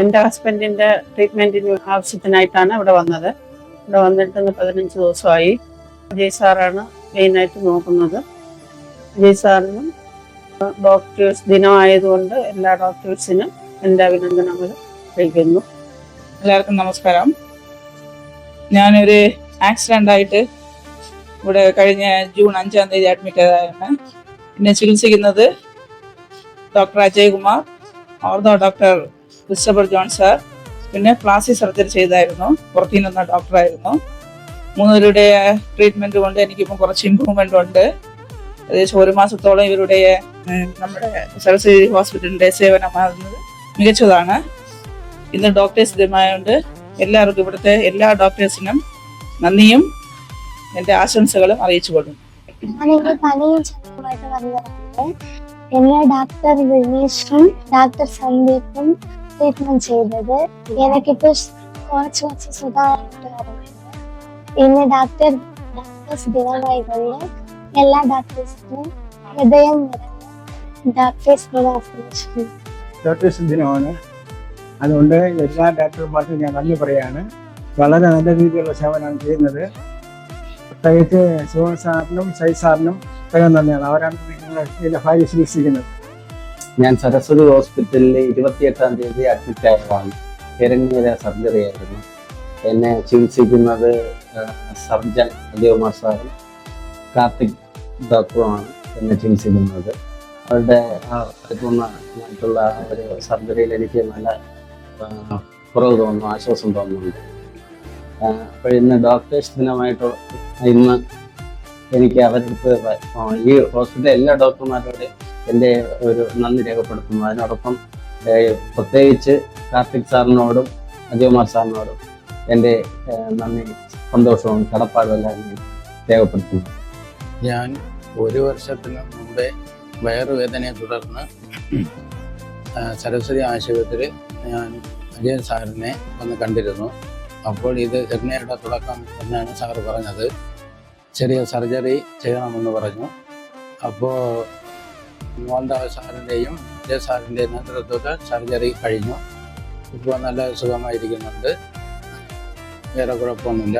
എൻ്റെ ഹസ്ബൻഡിൻ്റെ ട്രീറ്റ്മെൻറ്റിന് ആവശ്യത്തിനായിട്ടാണ് ഇവിടെ വന്നത്. ഇവിടെ വന്നിട്ട് 15 ദിവസമായി. അജയ് സാറാണ് മെയിനായിട്ട് നോക്കുന്നത്. അജയ് സാറിനും ഡോക്ടേഴ്സ് ദിനമായതുകൊണ്ട് എല്ലാ ഡോക്ടേഴ്സിനും എൻ്റെ അഭിനന്ദനങ്ങൾ അറിയിക്കുന്നു. എല്ലാവർക്കും നമസ്കാരം. ഞാനൊരു ആക്സിഡൻ്റായിട്ട് ഇവിടെ കഴിഞ്ഞ ജൂൺ 5-ാം തീയതി അഡ്മിറ്റ് ആയതാണ്. എന്നെ ചികിത്സിക്കുന്നത് doctor Ajay Kumar, ortho doctor Christopher John sir, പിന്നെ പ്ലാസ്റ്റിക് സർജറി ചെയ്തായിരുന്നു. പുറത്തു നിന്ന ഡോക്ടറായിരുന്നു. 3 പേരുടെ ട്രീറ്റ്മെൻറ്റ് കൊണ്ട് എനിക്കിപ്പം കുറച്ച് ഇമ്പ്രൂവ്മെൻ്റ് ഉണ്ട്. ഏകദേശം 1 മാസത്തോളം ഇവരുടെ നമ്മുടെ സരസ്വതി ഹോസ്പിറ്റലിൻ്റെ സേവനമാകുന്നത് മികച്ചതാണ്. ഇന്ന് ഡോക്ടേഴ്സ് ദിനമായതുകൊണ്ട് എല്ലാവർക്കും ഇവിടുത്തെ എല്ലാ ഡോക്ടേഴ്സിനും നന്ദിയും എൻ്റെ ആശംസകളും അറിയിച്ചു കൊള്ളുന്നു. എന്നെ ഡോക്ടർ വിനീഷും ഡോക്ടർ സന്ദീപും ട്രീറ്റ്മെന്റ് ചെയ്തത്. എനിക്കിപ്പോ കുറച്ച് സുഖമായിട്ട് വരുന്നുണ്ട്. ഇന്ന് ഡോക്ടേഴ്സ് ദിനമായതുകൊണ്ട് എല്ലാ ഡോക്ടേഴ്സിനും ഹൃദയം ഡോക്ടേഴ്സ് ദിനമാണ്. അതുകൊണ്ട് എല്ലാ ഡോക്ടർമാർക്കും ഞാൻ നന്ദി പറയാണ്. വളരെ നല്ല രീതിയിലുള്ള സേവനമാണ് ചെയ്യുന്നത്. പ്രത്യേകിച്ച് ശിവൻ സാറിനും സൈ സാറിനും പ്രത്യേകം നന്ദിയാണ്. അവരാണ് ഇതിൻ്റെ ഭാര്യ ചികിത്സിക്കുന്നത്. ഞാൻ സരസ്വതി ഹോസ്പിറ്റലിൽ 28-ാം തീയതി അഡ്മിറ്റ് ആയതാണ്. ഹിരണ്യര സർജറി ആയിരുന്നു. എന്നെ ചികിത്സിക്കുന്നത് സർജൻ അജയകുമാർ സാറും കാർത്തിക് ഡോക്ടറുമാണ് എന്നെ ചികിത്സിക്കുന്നത്. അവരുടെ പരിപൂർണ്ണമായിട്ടുള്ള ഒരു സർജറിയിൽ എനിക്ക് നല്ല കുറവ് തോന്നുന്നു, ആശ്വാസം തോന്നുന്നുണ്ട്. അപ്പോൾ ഇന്ന് ഡോക്ടേഴ്സ് ദിനമായിട്ട് ഇന്ന് എനിക്ക് അവർക്ക് ഈ ഹോസ്പിറ്റലിലെ എല്ലാ ഡോക്ടർമാരോട് എൻ്റെ ഒരു നന്ദി രേഖപ്പെടുത്തുന്നു. അതിനോടൊപ്പം പ്രത്യേകിച്ച് കാർത്തിക് സാറിനോടും അജയകുമാർ സാറിനോടും എൻ്റെ നന്ദി, സന്തോഷവും കടപ്പാടുമെല്ലാം രേഖപ്പെടുത്തുന്നു. ഞാൻ 1 വർഷത്തിന് മുമ്പേ വയറുവേദനയെ തുടർന്ന് സരസ്വതി ആശുപത്രി ഞാൻ അജയൻ സാറിനെ വന്ന് കണ്ടിരുന്നു. അപ്പോൾ ഇത് ഹെർണിയയുടെ തുടക്കം എന്നാണ് സാറ് പറഞ്ഞത്. ചെറിയ സർജറി ചെയ്യണമെന്ന് പറഞ്ഞു. അപ്പോൾ മോഹൻദാസ് സാറിൻ്റെയും അജയ് സാറിൻ്റെയും നേതൃത്വത്തിൽ സർജറി കഴിഞ്ഞു. ഇപ്പോൾ നല്ല സുഖമായിരിക്കുന്നുണ്ട്, വേറെ കുഴപ്പമൊന്നുമില്ല.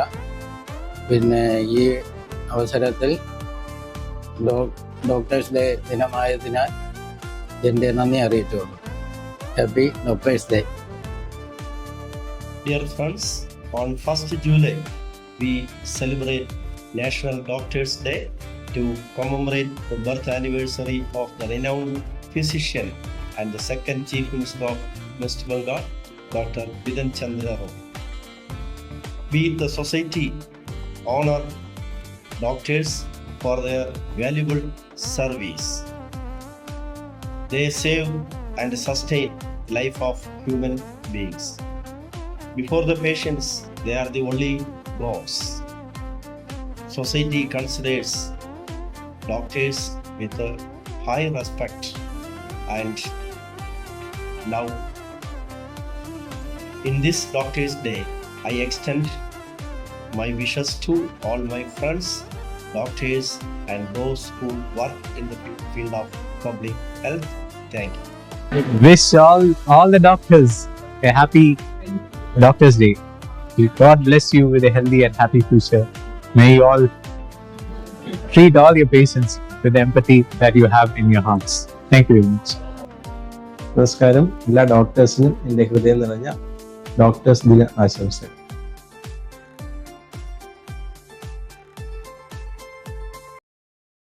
പിന്നെ ഈ അവസരത്തിൽ ഡോക്ടേഴ്സ് ഡേ ദിനമായതിനാൽ എൻ്റെ നന്ദി അറിയിച്ചുള്ളൂ. Happy doctors day. Dear friends, on 1st July, we celebrate National Doctors Day to commemorate the birth anniversary of the renowned physician and the second Chief Minister of West Bengal, Dr. Bidhan Chandra Rao. We, the society, honor doctors for their valuable service. They save and sustain the life of human beings. Before the patients, they are the only gods. Society considers doctors with a high respect and love. In this Doctors' Day, I extend my wishes to all my friends, doctors, and those who work in the field of public health. Thank you. Wish all the doctors a happy Doctors' Day. God bless you with a healthy and happy future. May you all treat all your patients with the empathy that you have in your hearts. Thank you very much. നമസ്കാരം. എല്ലാ ഡോക്ടേഴ്സിനും എൻ്റെ ഹൃദയം നിറഞ്ഞ doctors ദിന ആശംസകൾ.